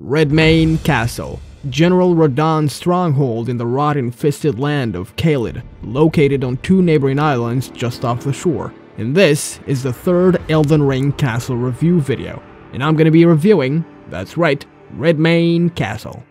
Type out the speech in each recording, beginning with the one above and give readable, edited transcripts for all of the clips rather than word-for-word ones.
Redmane Castle, General Radahn's stronghold in the rot-infested land of Caelid, located on two neighboring islands just off the shore. And this is the third Elden Ring Castle review video, and I'm gonna be reviewing, that's right, Redmane Castle.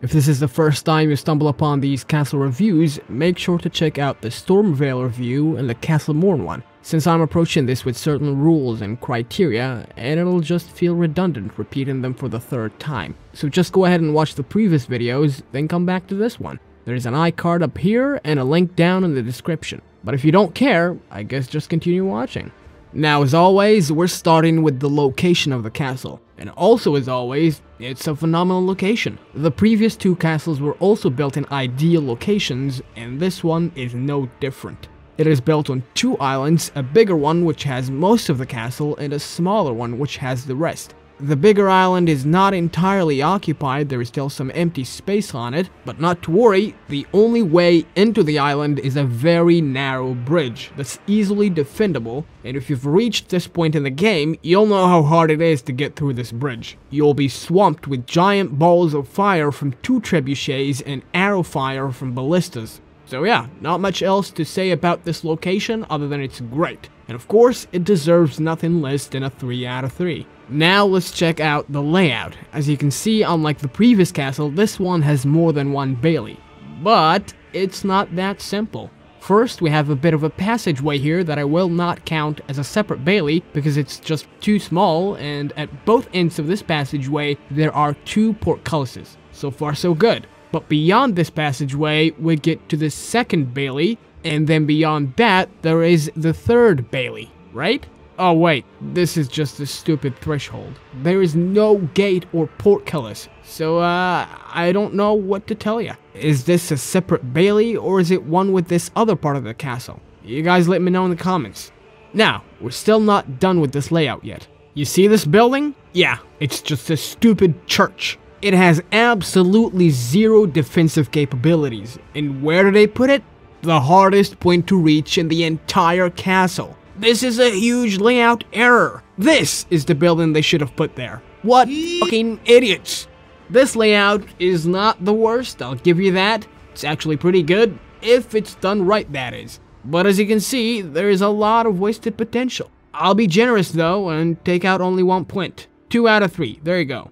If this is the first time you stumble upon these castle reviews, make sure to check out the Stormvale review and the Castlemorn one, since I'm approaching this with certain rules and criteria, and it'll just feel redundant repeating them for the third time. So just go ahead and watch the previous videos, then come back to this one. There's an iCard up here and a link down in the description. But if you don't care, I guess just continue watching. Now, as always, we're starting with the location of the castle. And also, as always, it's a phenomenal location. The previous two castles were also built in ideal locations, and this one is no different. It is built on two islands, a bigger one which has most of the castle, and a smaller one which has the rest. The bigger island is not entirely occupied, there is still some empty space on it, but not to worry, the only way into the island is a very narrow bridge that's easily defendable, and if you've reached this point in the game, you'll know how hard it is to get through this bridge. You'll be swamped with giant balls of fire from two trebuchets and arrow fire from ballistas. So yeah, not much else to say about this location other than it's great. And of course, it deserves nothing less than a 3 out of 3. Now let's check out the layout. As you can see, unlike the previous castle, this one has more than one bailey. But it's not that simple. First, we have a bit of a passageway here that I will not count as a separate bailey because it's just too small, and at both ends of this passageway, there are two portcullises. So far so good. But beyond this passageway, we get to the second bailey, and then beyond that, there is the third bailey, right? Oh wait, this is just a stupid threshold. There is no gate or portcullis, so I don't know what to tell you. Is this a separate bailey, or is it one with this other part of the castle? You guys let me know in the comments. Now, we're still not done with this layout yet. You see this building? Yeah, it's just a stupid church. It has absolutely zero defensive capabilities, and where do they put it? The hardest point to reach in the entire castle. This is a huge layout error. This is the building they should have put there. What fucking idiots. This layout is not the worst, I'll give you that. It's actually pretty good, if it's done right, that is. But as you can see, there is a lot of wasted potential. I'll be generous though, and take out only 1 point. 2 out of 3, there you go.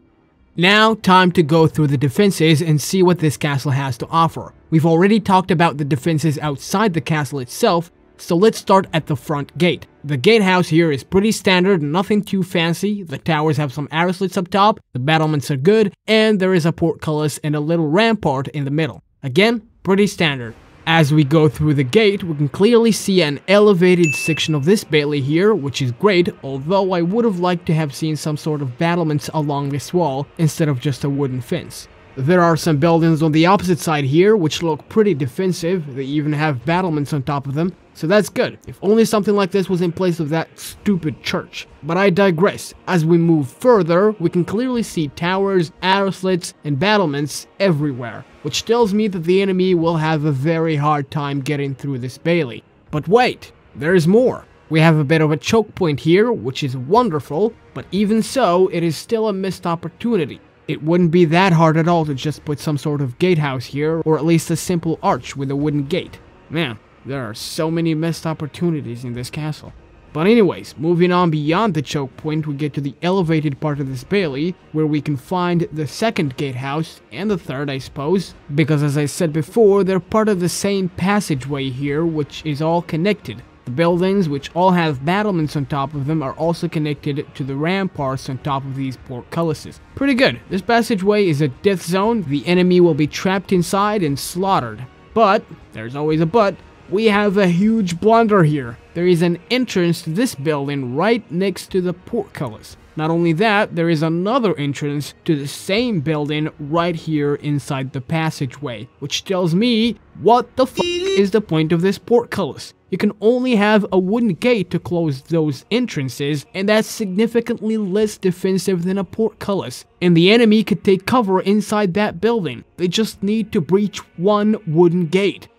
Now, time to go through the defenses and see what this castle has to offer. We've already talked about the defenses outside the castle itself, so let's start at the front gate. The gatehouse here is pretty standard, nothing too fancy. The towers have some arrow slits up top, the battlements are good, and there is a portcullis and a little rampart in the middle. Again, pretty standard. As we go through the gate, we can clearly see an elevated section of this bailey here, which is great, although I would have liked to have seen some sort of battlements along this wall instead of just a wooden fence. There are some buildings on the opposite side here, which look pretty defensive. They even have battlements on top of them, so that's good. If only something like this was in place of that stupid church. But I digress. As we move further, we can clearly see towers, arrow slits, and battlements everywhere, which tells me that the enemy will have a very hard time getting through this bailey. But wait, there's more. We have a bit of a choke point here, which is wonderful, but even so, it is still a missed opportunity. It wouldn't be that hard at all to just put some sort of gatehouse here, or at least a simple arch with a wooden gate. Man, there are so many missed opportunities in this castle. But anyways, moving on beyond the choke point, we get to the elevated part of this bailey, where we can find the second gatehouse, and the third, I suppose, because as I said before, they're part of the same passageway here, which is all connected. The buildings, which all have battlements on top of them, are also connected to the ramparts on top of these portcullises. Pretty good. This passageway is a death zone. The enemy will be trapped inside and slaughtered. But, there's always a but, we have a huge blunder here. There is an entrance to this building right next to the portcullis. Not only that, there is another entrance to the same building right here inside the passageway, which tells me, what the f is the point of this portcullis? You can only have a wooden gate to close those entrances, and that's significantly less defensive than a portcullis. And the enemy could take cover inside that building. They just need to breach one wooden gate.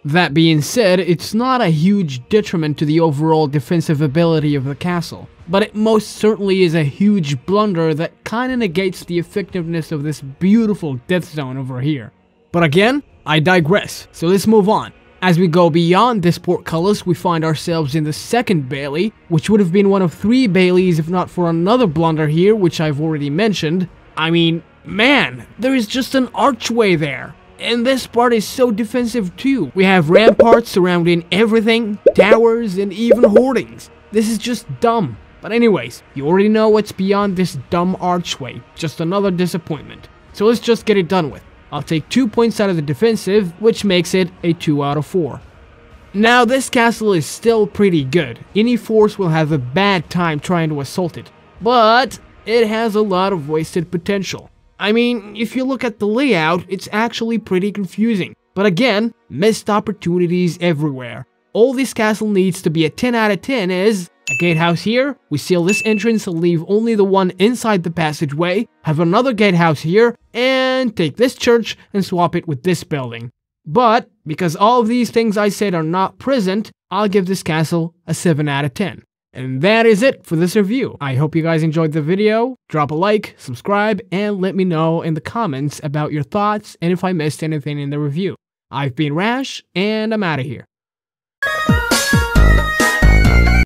That being said, it's not a huge detriment to the overall defensive ability of the castle. but it most certainly is a huge blunder that kinda negates the effectiveness of this beautiful death zone over here. But again, I digress, so let's move on. As we go beyond this portcullis, we find ourselves in the second bailey, which would have been one of 3 baileys if not for another blunder here, which I've already mentioned. I mean, man, there is just an archway there. And this part is so defensive too. We have ramparts surrounding everything, towers, and even hoardings. This is just dumb. But anyways, you already know what's beyond this dumb archway. Just another disappointment. So let's just get it done with. I'll take 2 points out of the defensive, which makes it a 2 out of 4. Now this castle is still pretty good. Any force will have a bad time trying to assault it. But it has a lot of wasted potential. I mean, if you look at the layout, it's actually pretty confusing. But again, missed opportunities everywhere. All this castle needs to be a 10 out of 10 is a gatehouse here, we seal this entrance and leave only the one inside the passageway, have another gatehouse here, and take this church and swap it with this building. But, because all of these things I said are not present, I'll give this castle a 7 out of 10. And that is it for this review. I hope you guys enjoyed the video. Drop a like, subscribe, and let me know in the comments about your thoughts and if I missed anything in the review. I've been Rrash, and I'm out of here.